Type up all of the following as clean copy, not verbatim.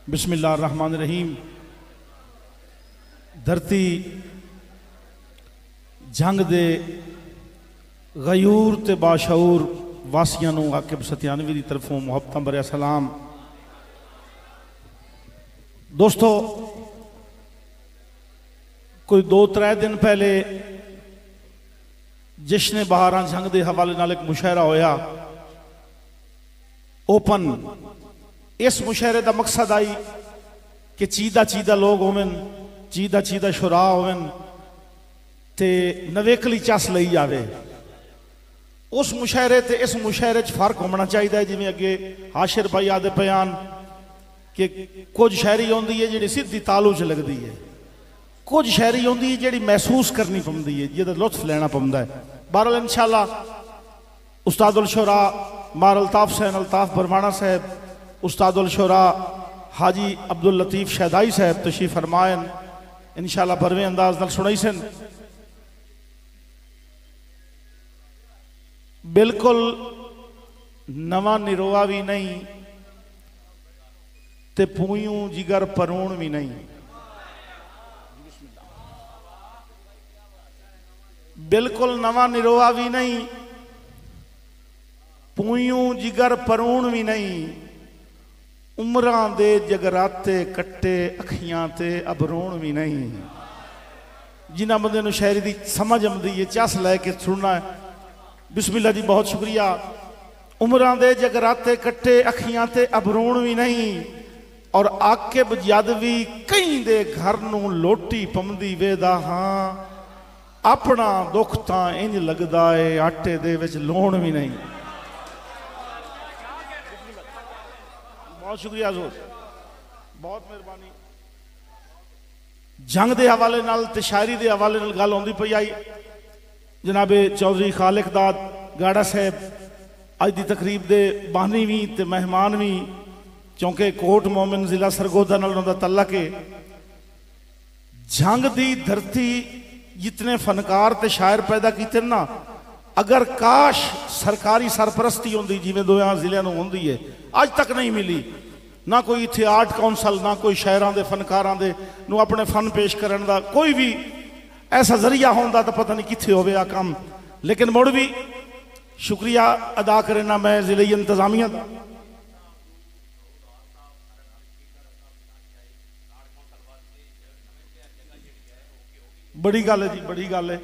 बिस्मिल्लाहिर्रहमानिर्रहीम। धरती जंग दे गयूर ते बाशऊर वासियां नूं आकिब सत्यानवी की तरफों मुहब्बतां भरिया सलाम। दोस्तों, कोई 2-3 दिन पहले जश्न बहारां जंग के हवाले नाल एक मुशायरा होया ओपन। इस मुशायरे का मकसद आई कि चीदा चीदा लोग होवन, चीदा चीदा शुरा होवन ते नवेकली चस लई जावे। उस मुशायरे ते इस मुशायरे च फर्क होना चाहिए। जिवें अगे हाशिर भाई आदे बयान कि कुछ शायरी होंदी है जिहड़ी सीधी तालू च लगती है, कुछ शायरी होंदी है जिहड़ी महसूस करनी पौंदी है, जिहदा लुत्फ लेना पौंदा है। बहरहाल इंशाअल्लाह उस्तादुल शुरा मार अल्ताफ हुसैन अल्ताफ बरवाना साहब, उस्तादुल शुरा हाजी अब्दुल लतीफ शहदाई साहब तशरीफ फरमायन। इंशाअल्लाह भरवें अंदाज नाल सुनाई सन। बिल्कुल नवा निरोआ भी नहीं ते पूयूं जिगर परूण भी नहीं। बिल्कुल नवा निरोआ भी नहीं, पूयूं जिगर परूण भी नहीं। उमरां दे जगराते कट्टे अखियां ते अबरूण भी नहीं। जिन्हां बंदे नूं शायरी दी समझ आउंदी है, चस लैके सुनना है। बिस्मिल्लाह जी, बहुत शुक्रिया। उमरां दे जगराते कट्टे अखियां ते अबरूण भी नहीं, और आकिब जद भी कई दे घर नूं लोटी पमदी वेदा हां। अपना दुख तां इंज लगदा है आटे दे विच लूण भी नहीं। बहुत शुक्रिया जोर, बहुत मेहरबानी। जंग के हवाले नाल ते शायरी के हवाले नाल गल आउंदी पई आई। जनाबे चौधरी खालिक दाद गाड़ा साहब अज की तकरीब के बानी भी ते मेहमान भी, क्योंकि कोट मोमिन जिला सरगोदा नाल उन्हां दा तल्लक है। जंग की धरती जितने फनकार ते शायर पैदा किए ना, अगर काश सरकारी सरपरस्ती होंदी जिवें दोयां जिलियां नूं होंदी है, अज तक नहीं मिली। ना कोई इत्थे आर्ट कौंसल, ना कोई शायरां दे फनकारां दे नूं अपने फन पेश करन दा कोई भी ऐसा जरिया होंदा तो पता नहीं कित्थे होवे आ काम। लेकिन मुड़ भी शुक्रिया अदा करना मैं जिले इंतजामिया का। बड़ी गल है जी, बड़ी गल है।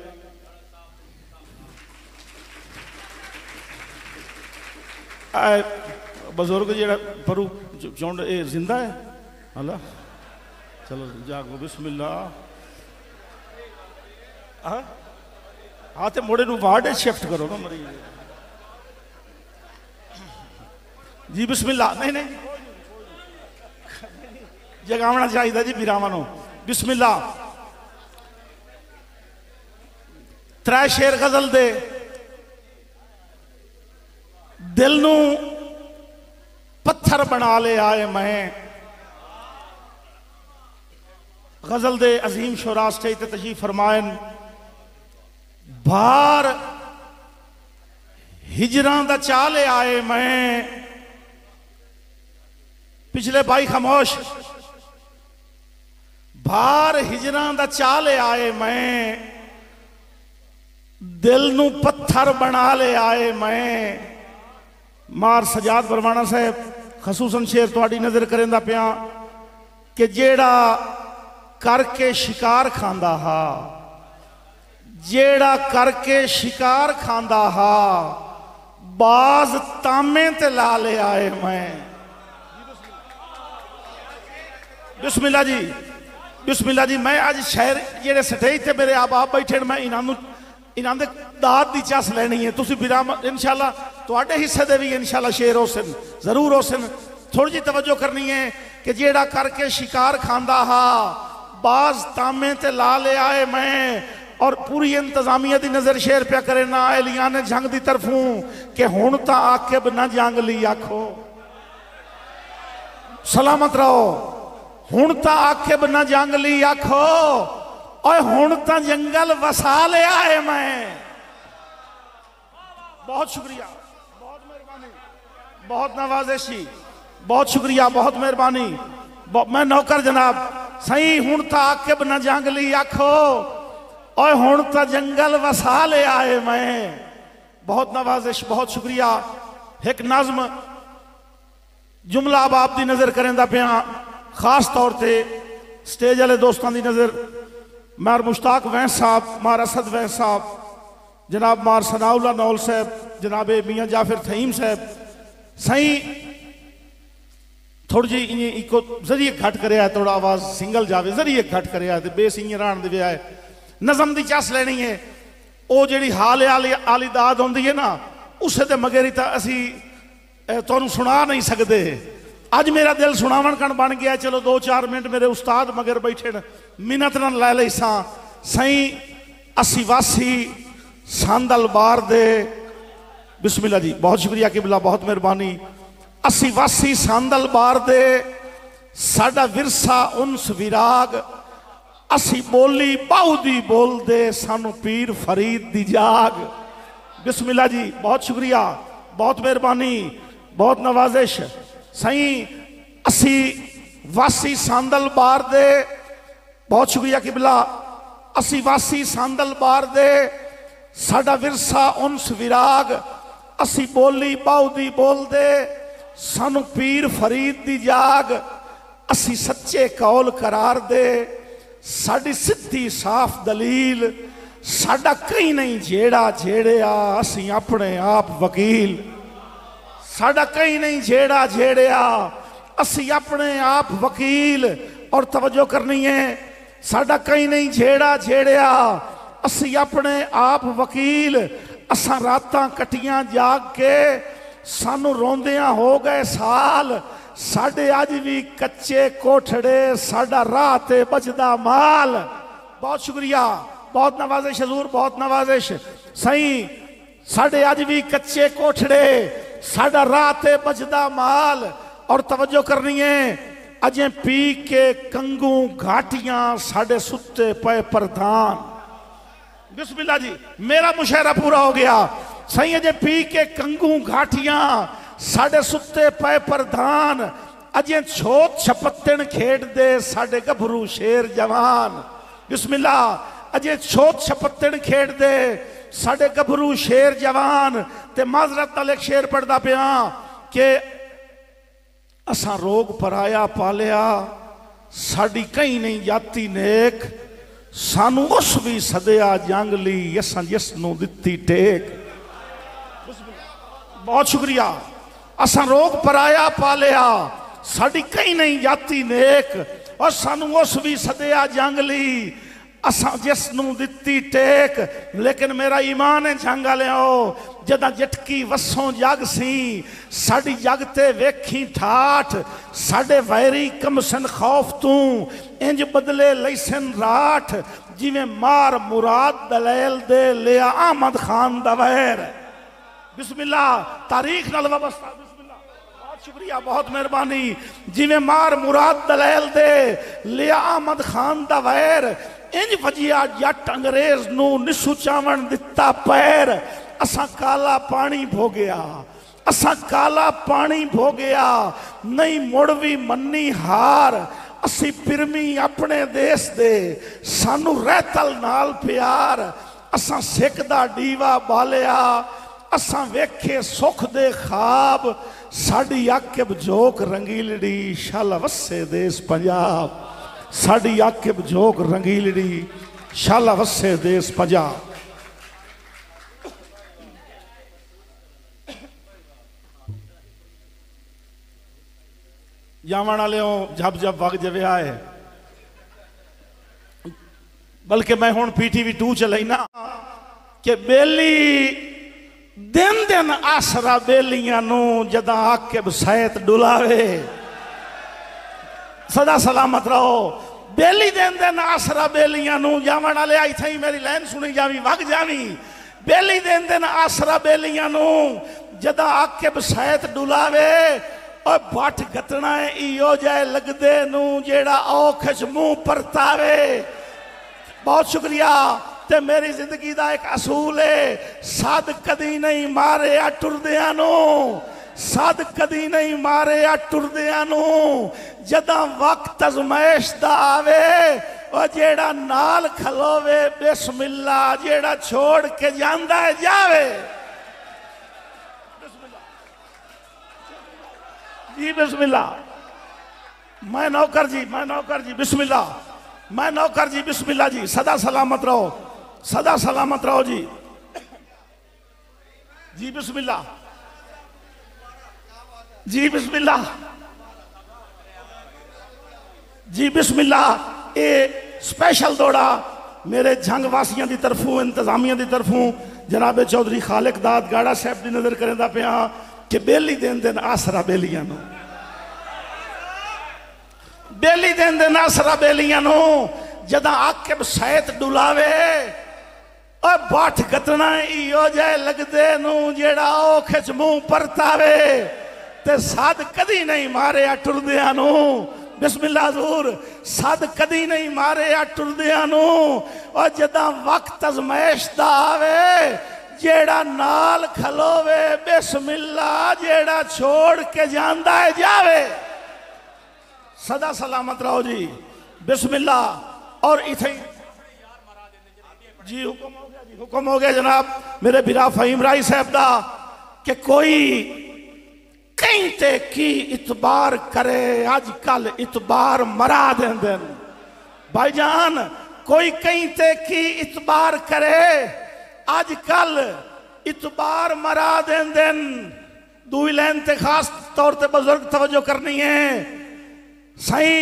बजुर्ग जो परू चौंड जिंदा है हला, चलो जागो बिस्मिल्लाह। हाँ तो मुड़े नूं वार्ड शिफ्ट करो ना मरीज जी। बिस्मिल्लाह। नहीं नहीं जगावना चाहिए जी बिरावां नूं। बिस्मिल्लाह। 3 शेर गजल दे दिल नूं पत्थर बना ले आए मैं। गजल दे अजीम शुरा स्टेज ते तशरीफ फरमायन। भार हिजरां दा चाले आए मैं। पिछले भाई खामोश। भार हिजरां दा चाले आए मैं, दिल नूं पत्थर बना ले आए मैं। मार सजाद बरवाना साहब खसूसन शेर तुहाडी नजर करेंदा पिया कि जेड़ा करके शिकार खांदा हा, जेड़ा करके शिकार खांदा हा, बाज तामे ते ला ले आए मैं। बिस्मिल्लाह जी, बिस्मिल्लाह जी। मैं अज शहर जेड़े स्टेज ते मेरे आप बैठे, मैं इन्हां दे दाद दी चस लेनी है। तुसीं विराम इंशाअल्लाह तुहाडे हिस्से दे भी इंशाअल्लाह शेर हो सन, जरूर हो सन। थोड़ी जी तवज्जो करनी है कि जेड़ा करके शिकार खांदा हा, बाज तामे ते ला ले आए मैं। और पूरी इंतजामिया की नजर शेर प्या करे ना एलियां ने जंग की तरफों कि हुण तां आकिब ना जंग ली आखो, सलामत रहो। हुण तां आकिब ना जंग ली आखो, और हुण तां जंगल वसा ले आए मैं। बहुत शुक्रिया, बहुत मेहरबानी, बहुत नवाजिशी, बहुत शुक्रिया, बहुत मेहरबानी, मैं नौकर जनाब सही हूं तो आके न जंगली आखो और हूं तो जंगल वसा ले आए मैं। बहुत नवाजिश, बहुत शुक्रिया। एक नज़म जुमला अब आप दी नज़र करें पिया, खास तौर पर स्टेज वाले दोस्तों की नज़र मार मुश्ताक वैंस साहब, मार असद वैंस साहब, जनाब मार सनाउल्ला नौल साहब, जनाब मियाँ जाफिर थईम साहब। सही थोड़ी जी इं इको जरिए घट कर थोड़ा आवाज़ सिंगल जावे, जरिए घट कर बेस इं राण दे है। नज़म की चस लेनी है वो जी हाल आली दाद आती है ना, उस मगेरी तो असी तुहानू सुना नहीं सकते। अज मेरा दिल सुनावन कण बन गया। चलो 2-4 मिनट मेरे उस्ताद मगर बैठे मिन्नत न लै लई सा। सही 80-82 सांदल बार दे, बिस्मिल्लाह जी, बहुत शुक्रिया किबला, बहुत मेहरबानी। 80-82 सांदल बार दे साडा विरसा उनस विराग, असी बोली बाहू दी बोल दे सानू पीर फरीद दी जाग। बिस्मिल्लाह जी, बहुत शुक्रिया, बहुत मेहरबानी, बहुत नवाजिश। सही 80-82 सांदल बार दे, बहुत शुक्रिया किबला। 80-82 सांदल बार दे साडा विरसा उनस विराग, असी बोली बाहू दी बोल दे सानू पीर फरीद दी जाग। असी सच्चे कौल करार दे साडी सिद्धी साफ दलील, साडा कहीं नहीं जेड़ा जेड़िया असी अपने आप वकील। साडा कहीं नहीं जेड़ा जेड़िया असी अपने आप वकील। और तवज्जो करनी है, साडा कहीं नहीं जेड़ा जेड़िया असी अपने आप वकील। असां रातां कटियां जाग के सानू रोंदियां हो गए साल, साडे अज भी कच्चे कोठड़े साडा राह ते बचदा माल। बहुत शुक्रिया, बहुत नवाजिश हजूर, बहुत नवाजिश। सही साडे अज भी कच्चे कोठड़े साडा राह ते बचदा माल। और तवज्जो करनी है, अजें पी के कंगू घाटियां साडे सुते पे प्रधान। बिस्मिल्लाह जी, मेरा मुशायरा पूरा हो गया। सही अजे पी के कंगू घाटियां साडे सुते पे प्रधान, अजे छोट छपत्तन खेड दे साडे गभरू शेर जवान। बिस्मिल्लाह, अजे छोट छपत्तन खेड दे साडे गभरू शेर जवान। ते माजरत नाल एक शेर पढ़दा पिया कि असां रोग पराया पालिया, साडी कहीं नहीं जाती नेक, सानू उस भी सदया जंगली असां जिसनू दित्ती टेक। बहुत शुक्रिया। असां रोग पराया पालिया, साडी कहीं नहीं जाती नेक, और सानू उस भी सदया जंगली असां जिसनू दित्ती टेक। लेकिन मेरा ईमान है जंग लियाओ, जदा जटकी वसों जग सी साडी जग ते वेखी ठाठ, साडे वैरी कमसन खौफ तू इंज बदले लैसन राठ, जिवें मार मुराद दलैल दे लिया अहमद खान दा वैर। बिस्मिल्लाह, तारीख नाल वाबस्ता। बिस्मिल्लाह, बहुत शुक्रिया, बहुत मेहरबानी। जिवें मार मुराद दलैल दे लिया अहमद खान दा वैर, इंज वजिया जट अंग्रेज नू निसू चावण दिता पैर। असा काला पानी भोगया, असा काला पानी भोगया, नहीं मुड़ भी मन्नी हार। असी पिरमी अपने देश दे सानू रहतल नाल प्यार। असा सिख दा डीवा बालिया, असा वेखे सुख दे खाब, साडी आकिब जोक रंगीलड़ी शाला वसे देश पंजाब। साडी आकिब जोक रंगीलड़ी शाला वसे देश पंजाब। जावन वाले जब जब वग जवे आए, बल्कि मैं हुण PTV 2 चलैना कि बेली दिन दिन आसरा बेलियां नू जदा आकिब सैत डुलावे। सदा सलामत रहो। बेली दिन दिन आसरा बेलियां नू, जावन वाले आई थी मेरी लैन सुनी जावी वग जावी। बेली दिन दिन आसरा बेलियां नू जदा आकिब सैत डुलावे, और बट गतना इो जाए लगदे नू जेड़ा औखच मुंह परतावे। बहुत शुक्रिया। ते मेरी जिंदगी का एक असूल है, सद कदी नहीं मारे टुरदियां नू, सद कदी नहीं मारे टुरदियां नू जदा वक्त अजमैश दा आवे और जेड़ा नाल खलोवे बिस्मिल्ला जेड़ा छोड़ के जांदा है जावे। जी बिस्मिल्ला। मैं नौकर जी बिस्मिल्ला। मैं नौकर जी बिस्मिल्ला जी। सदा सलामत रहो, सदा सलामत रहो जी। जी बिस्मिल्ला जी बिस्मिल्ला जी बिस्मिल्ला। ये स्पेशल दौड़ा मेरे जंग वासियों की तरफों इंतजामिया की तरफों जनाब चौधरी खालिक दाद गाड़ा साहब की नजर करेंदा पिया कि बेली देन दिन आसरा बेलियां नूं, बेली देन दिन आसरा बेलियां नूं जदा आकिब सैत डुलावे और बाट गतना इो जाए लगदे नूं जेड़ा ओ खिच मुंह परतावे ते सद कदी नहीं मारे टुरदियां नूं। बिस्मिल्लाह ज़ूर। सद कदी नहीं मारे टुरदियां नूं और जदा वक्त अजमैश दा आवे जेड़ा नाल खलोवे बिस्मिल्ला जेड़ा छोड़ के जांदा है जावे। सदा सलामत रहो जी बिस्मिल्ला। और इथे जी हुक्म हो गया जी, हुक्म हो गया जनाब मेरे बिरा फहीम राय साहब दा कि कोई कहीं ते की इतबार करे अजकल इतबार मरा देंदे भाईजान। कोई कहीं ते की इतबार करे अजकल इतबार मरा देंदे। दूई लाइन ते खास तौर ते बुजुर्ग तवज्जो करनी है सही।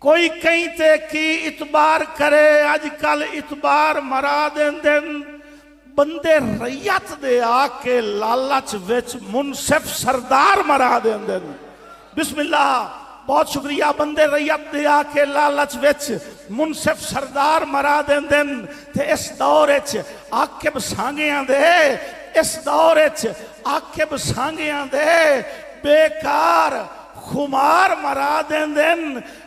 कोई कहीं ते की इतबार करे अजकल इतबार मरा देंदे। बंदे रैयत दे आके लालच विच मुनसिफ सरदार मरा देंदे। बिस्मिल्लाह। बहुत शुक्रिया। बंदे रैयत दे आके लालच विच मुनसिफ सरदार मरा देंदे। ते इस दौर विच आकिब सांगियां दे, इस दौर विच आकिब सांगियां दे बेकार खुमार मरा देंदे।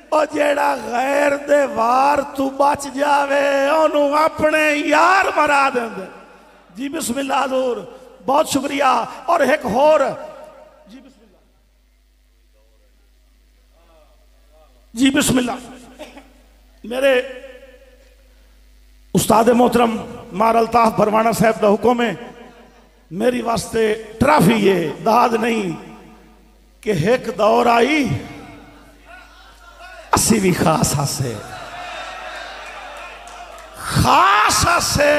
और जेड़ा गैर दे वार तू बच जावे ओनू अपने यार मरा देंदे। जी बिस्मिल्लाह ज़ूर। बहुत शुक्रिया। और एक होर जी बिस्मिल्लाह जी बिस्मिल्लाह। मेरे उस्ताद मोहतरम मार अल्ताफ बरवाना साहब का हुक्म है मेरी वास्ते ट्राफी है दाद नहीं कि एक दौर आई असी भी खास हासे खास हासे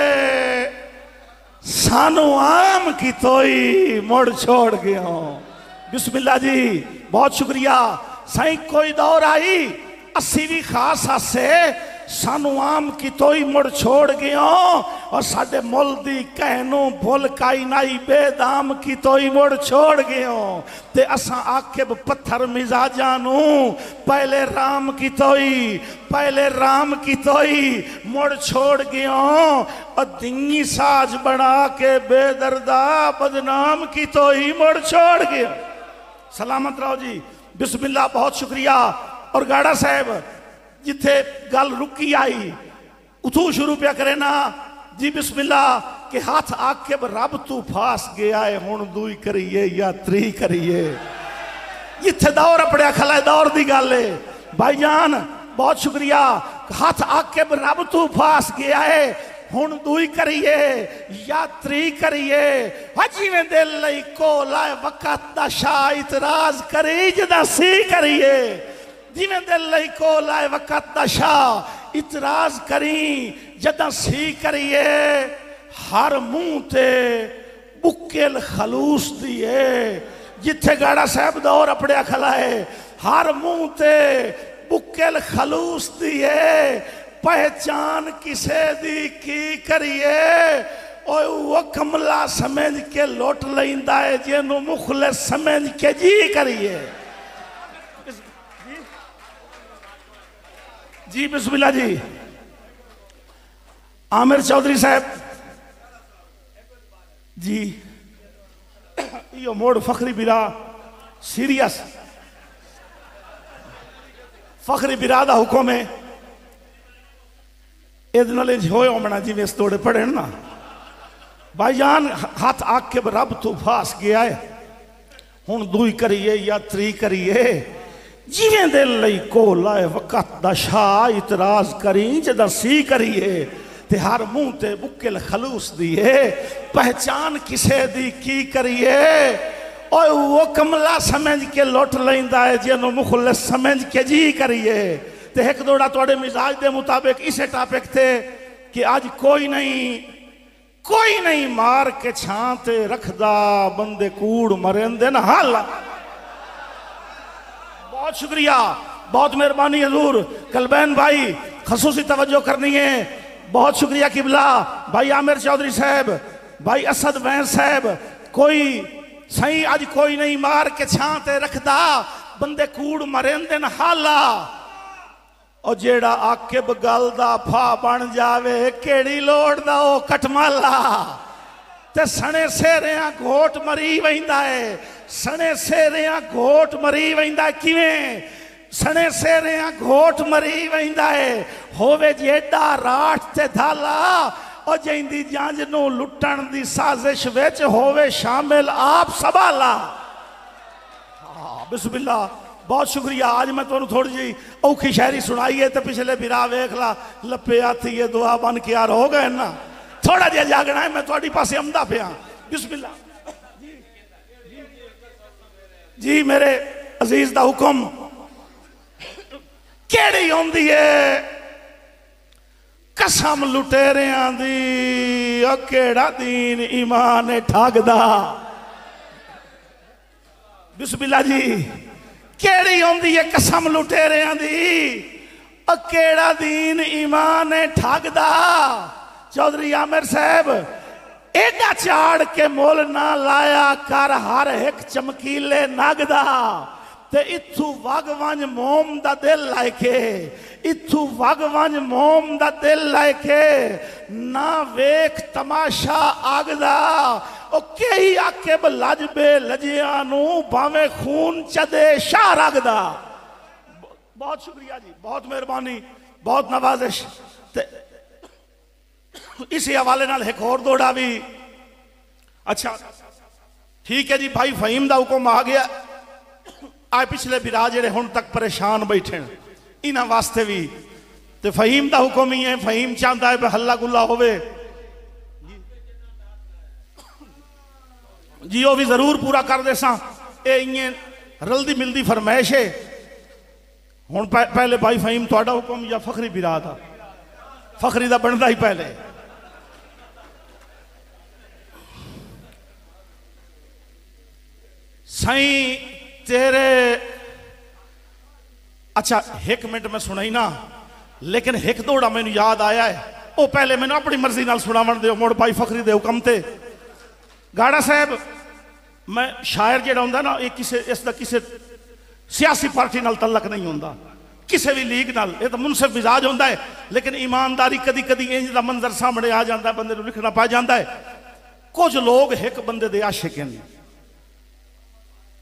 सानू आम की तोई मुड़ छोड़ गया। बिस्मिल्लाह जी। बहुत शुक्रिया साईं। कोई दौर आई असी भी खास हासे सानू आम की तोई मुड़ छोड़ गया और साडे मुल दी कहनू भुल काई नाई बेदाम की तोई मुड़ छोड़ गया। ते असा आकिब पत्थर मिजाजा नू पहले राम की तोई मुड़ छोड़ गया और दिंगी साज बना के बेदर्दा बदनाम की तोई मुड़ छोड़ गया। सलामत रहो जी बिस्मिल्लाह। बहुत शुक्रिया। और गाड़ा साहब जिथे गल रुकी आई उथू शुरू पे करे ना जी बिस्मिल्लाह के हाथ आकिब रब तू फास गया है हुण दूई करिए या त्री करिए। जिथे दौर अपने खला दौर दी गल है भाईजान। बहुत शुक्रिया। हाथ आकिब रब तू फास गया है हुण दूई करिए या त्री करिए। जिवें दिल लई कोला वक़्त दा शाह इतराज करी जदा सी करिए। जिवें दिल लई कोला वक़्त दा शाह इतराज करी जदा सी करिए। हर मुंह ते बुकेल खलूस दिए जिथे गाड़ा साहब दौर अपने खला है। हर मुंह ते बुकेल खलूस दिए पहचान किसे दी की करिए। वो कमला समझ के लुट लैंदा है जिन्हों मुखलिस समझ के जी करिए। जी बिस्मिल्लाह जी। आमिर चौधरी साहब जी यो मोड़ फखरी बिरा सीरियस फखरी बिरा दा हुक्म है इस होए होमना जिमें इस तोड़े पड़े ना भाईजान। हाथ आके रब तू फास गया है हुण दूई करिए या त्री करिए जिवें दिल लई कोल आए वक़्त दा शाह इतराज करी जदा सी करिए ते हर मुंह ते बुक्किल खलूस दिए पहचान किसे दी की करिए और वो कमला समझ के लुट लैंदा है जिन्हों मुखलिस समझ के जी करिए ते एक दोड़ा थोड़े मिजाज के मुताबिक इसे टॉपिक थे कि आज कोई नहीं मार के छांते रखदा बंदे कूड़ मरेंदे ना हाल। बहुत शुक्रिया, बहुत मेहरबानी हजूर। कलबैन भाई खसूसी तवज्जो करनी है। बहुत शुक्रिया किबला भाई आमिर चौधरी साहब, भाई असद वैन साहब। कोई सही अज कोई नहीं मार के छांते रखदा बंदे कूड़ मरेंदे न हाला और जेड़ा आके बगल दा फा बन जावे केड़ी लोड़ दा ओ कटमाला ते सने सेरिया घोट मरी वहिंदा है। सने सेरिया घोट मरी वहिंदा है किवें सने सेरिया घोट मरी वहिंदा है होवे जेड़ा राठ ते धाला और जिंदी जंज नू लुटण दी साजिश विच होवे शामिल आप सवाला। बिस्मिल्लाह, बहुत शुक्रिया। आज मैं तुहानू थोड़ी जी औखी शायरी सुनाई है तो पिछले बिरा वेख ला लपे हाथी ये दुआ बन के यार हो गए ना। थोड़ा जिहा जागना है, मैं तुहाडी पासे आंदा पिया। बिस्मिल्लाह जी मेरे अजीज दा हुक्म केड़ी होंदी है कसम लुटेरियां दी ओ केड़ा दीन ईमान ठगदा। बिस्मिल्लाह जी केड़ी होंदी है कसम लुटेरियां दी ओ केड़ा दीन ईमान ठगदा। चौधरी आमिर साहब एडा चाड़ के मोल ना लाया कर हर एक चमकीले नगदा ते इथू वग वंज मोम दा दिल लाके इथू वग वंज मोम दा दिल लाके ना वेख तमाशा आगदा ओ कई आके लजबे लजिया नू भावे खून चदे शाह रगदा। बहुत शुक्रिया जी, बहुत मेहरबानी, बहुत नवाजिश। इसी हवाले नाल एक होर दौड़ा भी। अच्छा ठीक है जी, भाई फहीम दा हुक्म आ गया। आए पिछले बिरा जेड़े हुण तक परेशान बैठे इन्हां वास्ते भी ते फहीम दा हुक्म ही है। फहीम चाहता है भी हल्ला गुल्ला होवे जी, वो भी जरूर पूरा कर दे सा। ये रलदी मिलदी फरमाइश है। हुण पहले भाई फहीम तुहाडा हुक्म या फखरी बिरा दा? फखरी दा बनदा ही पहले। साईं तेरे अच्छा एक मिनट में सुनाई ना, लेकिन एक दौड़ा मैनू याद आया है वो पहले मैंने अपनी मर्जी नाल सुनावन दो। मुड़ भाई फखरी दे हुक्म ते गाड़ा साहब मैं शायर जेड़ा हुंदा ना ये किसे इसदा किसे सियासी पार्टी नाल तलक नहीं हुंदा, किसी भी लीग नाल। ये तो मुनसिफ मिजाज होंदा है, लेकिन ईमानदारी कदी कदी इंज दा मंजर सामने आ जाता है, बंदे नूं लिखना पै जाता है। कुछ लोग एक बंदे दे आशिक हैं,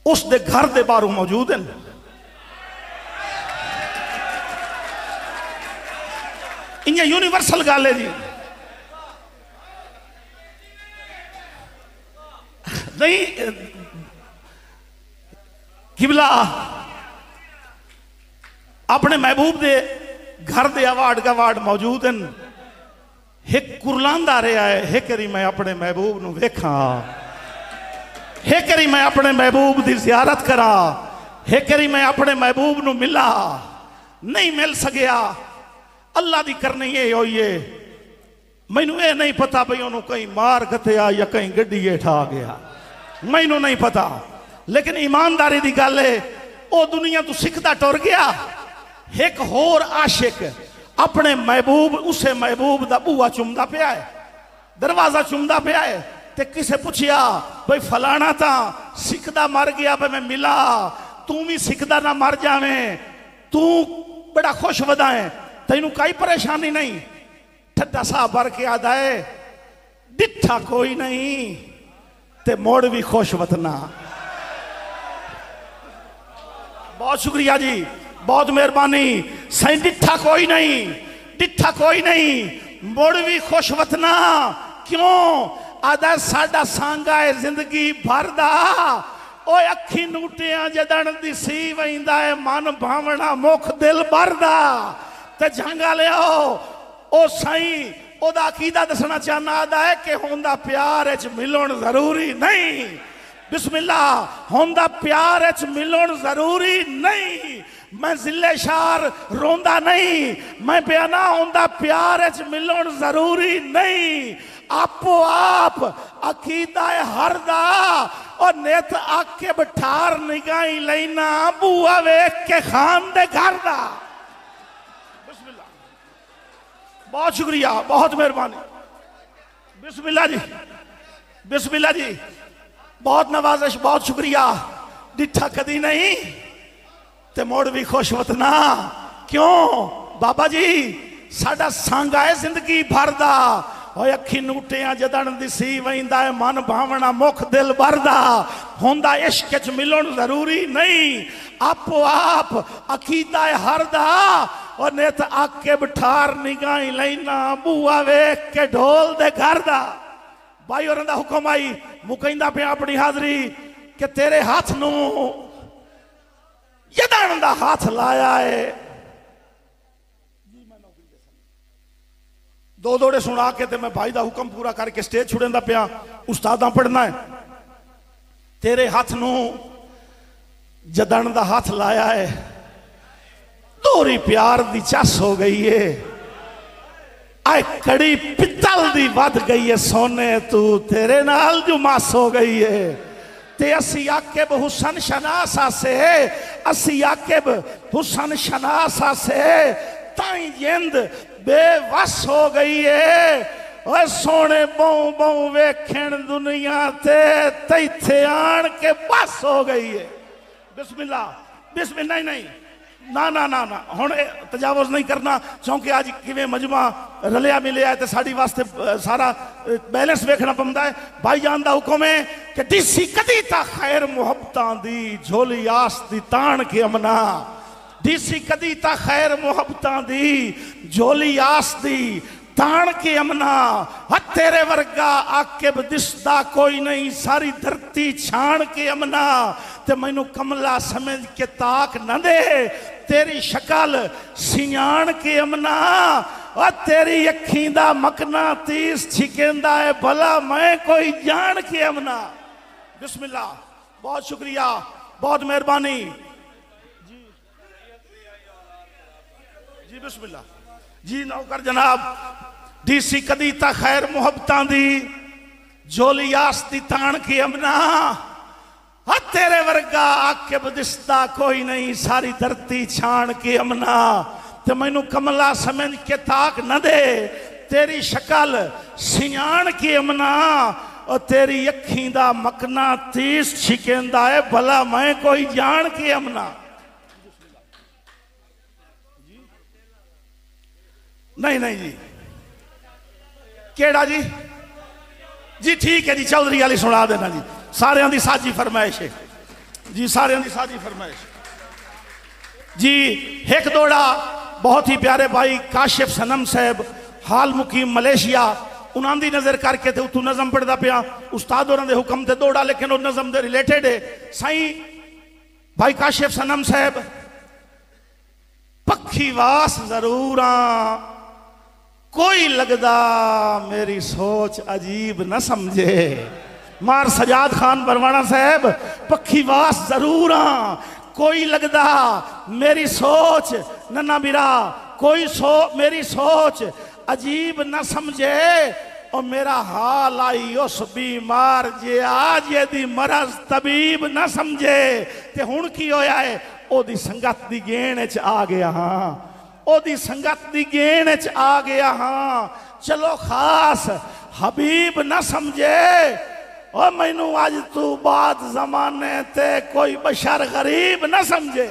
उस दे घर दे बाहरों मौजूद हैं। इन्हें यूनिवर्सल गल है जी। नहीं किबला अपने महबूब दे घर दे अवार्ड गवार्ड मौजूद हैं। एक कुरलांदा रहा है, एक करी मैं अपने महबूब नूं वेखा, एक करी मैं अपने महबूब की जियारत करा, एक करी मैं अपने महबूब नूं मिला। नहीं मिल सकिया, अल्लाह की करनी ये हुई है। मैनू ये नहीं पता भाई उन्होंने कहीं मार गतिया या कहीं गड्डी हेठ आ गया, मैनू नहीं पता। लेकिन ईमानदारी की गल है वो दुनिया तो सिखता टुर गया। एक होर आशिक अपने महबूब उसे महबूब का बूआ चुमदा पिया है, दरवाजा चुमदा पिया है। ते किसे पूछया भाई फलाना था सिखदा मर गया, भाई मैं मिला, तू भी सिखदा ना मर जावे, तू बड़ा खुश वदा है, तेनू कोई परेशानी नहीं। ठड्डा साहब भर के आदा है डिठा कोई नहीं ते मोड़ भी खुश वतना। बहुत शुक्रिया जी, बहुत मेहरबानी। सही डिठा कोई नहीं, डिठा कोई नहीं, मुड़ भी खुश वतना। क्यों आदा साडा सांगा है जिंदगी भर दा, ओ अखी नूटियां जदन दिसी वैंदा है मन भावना मुख दिल भरदा ते झंगा लियाओ ओ साईं ओदा अकीदा दसना चाहना आदा है कि होंदा प्यार च मिलन जरूरी नहीं। बिस्मिल्लाह होंदा प्यार च मिलन जरूरी नहीं। मैं जिले शार रोंदा नहीं मैं बयाना होंदा प्यार च मिलन जरूरी नहीं। आपो आप अकीदा हर दा और नेत आके बठार निगाही लेना बुआ वेख के खान दे घर दा। बिस्मिल्लाह बहुत शुक्रिया बहुत मेहरबानी। बिस्मिल्लाह जी बिस्मिल्लाह जी बहुत नवाजिश बहुत शुक्रिया। डिठा कदी नहीं ते मोड़ भी खुश वतना क्यों बाबा जी साडा सांगा है जिंदगी भर दा। अखी नूटियां जदन दिसी वैंदा है मन भावना मुख दिल भरदा होंदा इश्क च मिलन जरूरी नहीं। आपो आप अकीदा हर दा और नित आके बठार निगाही लेना बुआ वेख के ढोल दे घर दा। भाई और हुक्म आई मुकैंदा पे अपनी हाजरी कि तेरे हाथ नू जदन दा हाथ लाया है। दो दोड़े सुना के ते मैं भाई दा हुक्म पूरा करके स्टेज छुड़ेंदा पिया उस्तादा पढ़ना है। तेरे हाथ नू जदन दा हाथ लाया है दोरी प्यार दी चस हो गई है। आए कड़ी पित्तल दी वध गई है सोने तू तेरे नाल जो मास हो गई है। ते असी आकिब हुसन शनासा से असी आकिब हुसन शनासा से ताई जिंद बेवस हो गई है। और सोने बहु बहु वेखण दुनिया ते तैथे आन के बस हो गई है। बिस्मिल्लाह बिस्मिल्लाह नहीं ना ना ना ना हुण तजावुज़ नहीं करना क्योंकि अज किवें मजमा रलिया मिलिया है तो साड़ी वास्ते सारा बैलेंस वेखना पौंदा है। भाई जान दा हुक्म है कि दिसी कदी ता खैर मुहब्बतां दी झोली आस दी तान के अमना। दिसी कदी ता खैर मुहब्बतां दी झोली आस दी तान के अमना। तेरे वर्गा आकिब दिसदा कोई नहीं सारी धरती छान के अमना। ते मैनू कमला समझ के ताक न दे तेरी शक्ल सियाण के अमना। और तेरी अखी दा मकना तीस छिकेंदा है भला मैं कोई जान के अमना। बिस्मिल्लाह बहुत शुक्रिया बहुत मेहरबानी जी। बिस्मिल्लाह जी नौकर जनाब डीसी कदी ता खैर मुहब्बतां दी झोली आस्ती तान के अमना। तेरे वर्गा आके दिसदा कोई नहीं सारी धरती छान के अमना। ते मैनू कमला समझ के ताक न दे तेरी शक्ल सियाण के अमना। और तेरी अखी दा मकना तीस छिकेंदा है भला मैं कोई जान के अमना। नहीं नहीं जी केड़ा जी जी ठीक है जी चौधरी वाली सुना देना जी। सारियां दी साजी फरमाइश है जी सारियां दी साजी फरमाइश जी। एक दौड़ा बहुत ही प्यारे भाई काशिफ सनम साहब हाल मुकीम मलेशिया उन्हां दी नजर करके ते उतू नज़म पढ़दा पिया उस्ताद होरां दे हुक्म ते दौड़ा लेकिन वो नज़म दे रिलेटेड है। साईं भाई काशिफ सनम साहब पक्षी वास जरूर कोई लगदा मेरी सोच अजीब न समझे। मार सजाद खान बरवाना साहब पक्षी वास जरूर कोई लगदा मेरी सोच नन्ना बिरा कोई मेरी सोच अजीब न समझे। और मेरा हाल आई उस बीमार जे आज यदि मरज तबीब न समझे। ते हुण की होया है ओदी संगत दी गेण च आ गया हाँ ओदी संगत दी गेण च आ गया हाँ। चलो खास हबीब न समझे और मैनू आज तू बाद जमाने ते कोई बशर गरीब न समझे।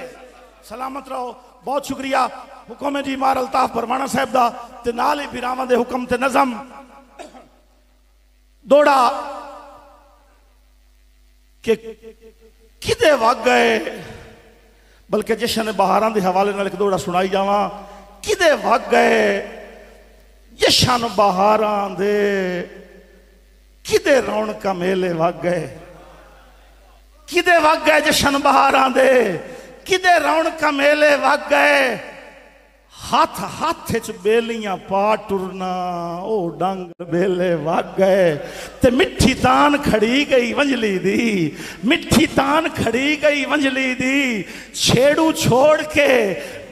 सलामत रहो बहुत शुक्रिया। हुक्म जी मार अल्ताफ परवाना साहब दा ते नाल ही बिरावां दे हुक्म ते नज़म दौड़ा के किदे वग गए बल्कि जशन बहारां दे हवाले नाल एक दौड़ा सुनाई जावां। किदे वग गए जशन बहारां दे किदे रौनक मेले वग गए। किदे वग गए जशन बहारां दे, किदे रौनक मेले वग गए। हाथ हाथ च बेलियां पा टुरना, ओ डंग बेले वग गए। ते मिठी तान खड़ी गई वंजली दी, मिठी तान खड़ी गई वंजली दी। छेड़ू छोड़ के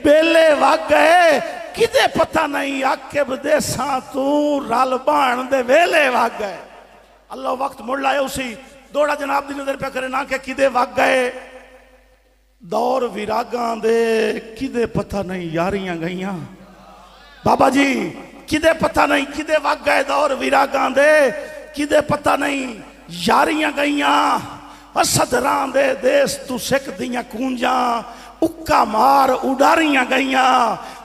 बेले वग गए, किदे पता नहीं आके बदेसा तू रल बाण दे वेले वग गए। अल्लाह वक्त मुड़ लाए उसी दौड़ा जनाब दी नजर पे करे ना कि किदे वग गए। दौर विरागां दे किदे पता नहीं यारियां गईयां। बाबा जी किदे पता नहीं किदे वग गए दौर विरागां दे, किदे पता नहीं यारियां गईयां। असदरां दे देस तू सिख दियां कूंजां, उक्का मार उडारियां गईयां।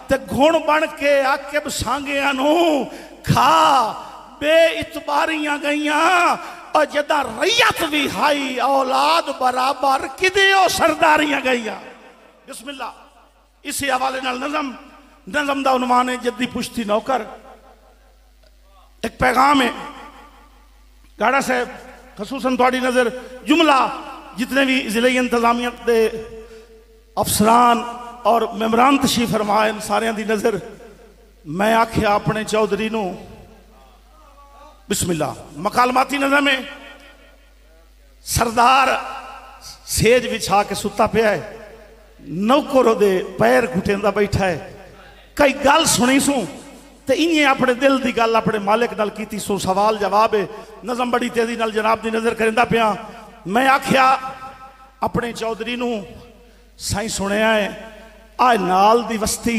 ते घुण बन के आके सांगियां नू खा बे इतबारियां गईयां। और जदा रैयत भी हाई औलाद बराबर किदे ओ सरदारियां गईयां। बिस्मिल्लाह। इसी हवाले नाल नज़म दा उन्वान है जद्दी पुश्ती नौकर। एक पैगाम है गाड़ा साहब खसूसन थोड़ी नजर जुमला जितने भी जिले इंतजामिया दे अफसरान और मेमरान तशरीफ फरमाए सारियां दी नजर मैं आख्या अपने चौधरी नू बिस्मिल्लाह। मकालमाती नज़र में सरदार सेज बिछा के सुता पिया है, नौकर दे पैर घुटेंदा बैठा है। कई गल सुनी सू ते इन्हें अपने दिल की गल अपने मालिक नाल कीती सो सवाल जवाब है। नज़म बड़ी तेजी नाल जनाब दी नजर करेंदा पिया। मैं आख्या अपने चौधरी नू साईं सुनिया है आ नाल दी बस्ती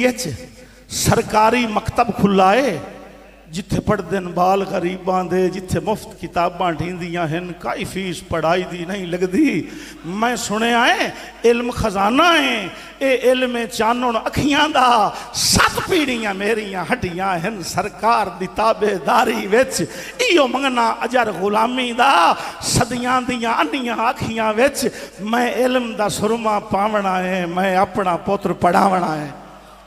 सरकारी मकतब खुला है जिथे पढ़ते बाल गरीबां दे, जिथे मुफ्त किताबां ढींदियां हैं, काई फीस पढ़ाई दी नहीं लगती। मैं सुनिया है इल्म खजाना है, ये इल्म चानण अखियां दा। 7 पीढ़ियां मेरियां हटियां हैं सरकार दी ताबेदारी विच, इयो मंगना अजर गुलामी दा। सदियां दियां अन्नियां अखियां विच मैं इल्म दा सुरमा पावना है, मैं अपना पुत्र पढ़ावना है।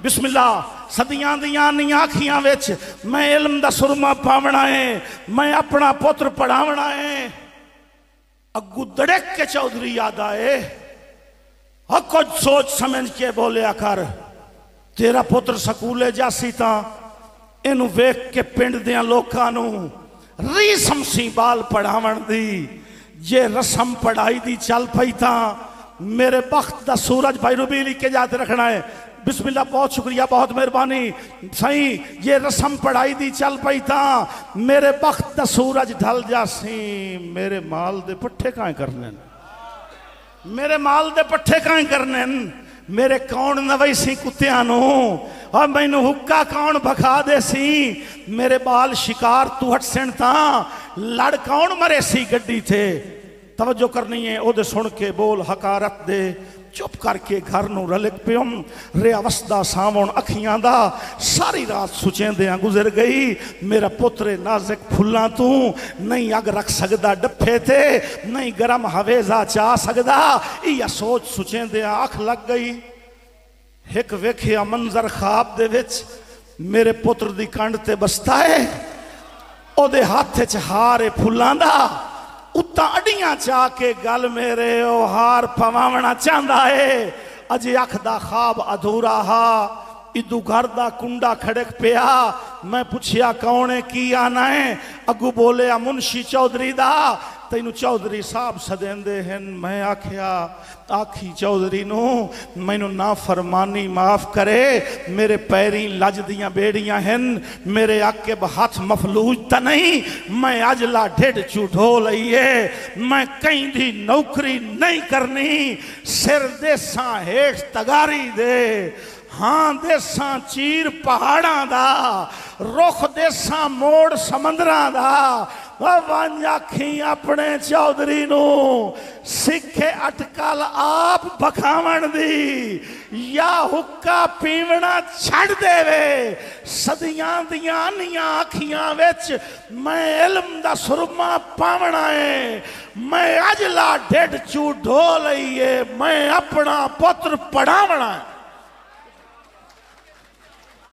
बिस्मिल्लाह। सदियां दियां अन्नियां अखियां विच मैं इल्म दा सुरमा पावना है, मैं अपना पुत्र पढ़ावना है। अगू दड़क के चौधरी याद आए, कुछ सोच समझ के बोलिया कर। तेरा पुत्र सकूले जासी ता इनू वेख के पिंड दियां लोकां नू रीसम सी बाल पढ़ावन दी। जे रसम पढ़ाई दी चल पई ता मेरे बख्त दा सूरज भाई रूबी लिख के जाते रखना है। बिस्मिल्लाह। बहुत शुक्रिया, बहुत मेहरबानी सही। ये रस्म पढ़ाई दी चल पई था मेरे बख्त दा सूरज ढल जासी। मेरे माल दे पट्ठे काए करने, मेरे माल दे पट्ठे काए करने। मेरे कौन नवई सी कुत्तियां नू और मैनू हुक्का कौन भखा दे सी। मेरे बाल शिकार तू हट सेन ता लड़ कौन मरे सी गड्डी थे। तवज्जो करनी है ओदे सुन के बोल हकारत दे। चुप करके घर नू रलिक प्योम रे वसदा सावण अखियां दा। सारी रात सुचेंदियां गुजर गई। मेरा पुत्र नाज़िक फुल्लां तू नहीं अग रख सकदा डफे ते, नहीं गरम हवेजा चा सकदा। इह सोच सुचेंदियां अख लग गई। एक वेखिया मंजर ख्वाब दे विच मेरे पुत्र दी कंड ते बसता है, ओदे हाथ च हार है फुल्लां दा। उत्ता अडियां चा के गल मेरे ओ हार पवावना चाहता है। अजे अख दा ख्वाब अधूरा हा, इदू घर दा कुंडा खड़क पिया। मैं पुछया कौन है की आना है। अगू बोले मुंशी चौधरी दा। तेनू चौधरी साहब सदेंदे हैं। मैं आख्या आखी चौधरी नू मैनू ना फरमानी माफ करे। मेरे पैरी लज दियां बेड़ियां हैं, मेरे आके हाथ मफलूज तो नहीं। मैं अजला ढिड चूढो लईए, मैं कहीं दी नौकरी नहीं करनी। सिर देसा हेठ तगारी दे, हाँ देसा चीर पहाड़ा दा, रुख देसा मोड़ समंदरा दा। वंज आखी अपने चौधरी नू सिखे अटकल आप बखावन दी, या हुक्का पीवना छड़ देवे। सदियां दियां अन्नियां अखियां विच मैं इल्म दा सुरमा पावना है। मैं अजला ढिड चू ढो लईए, मैं अपना पुत्र पढ़ावना है।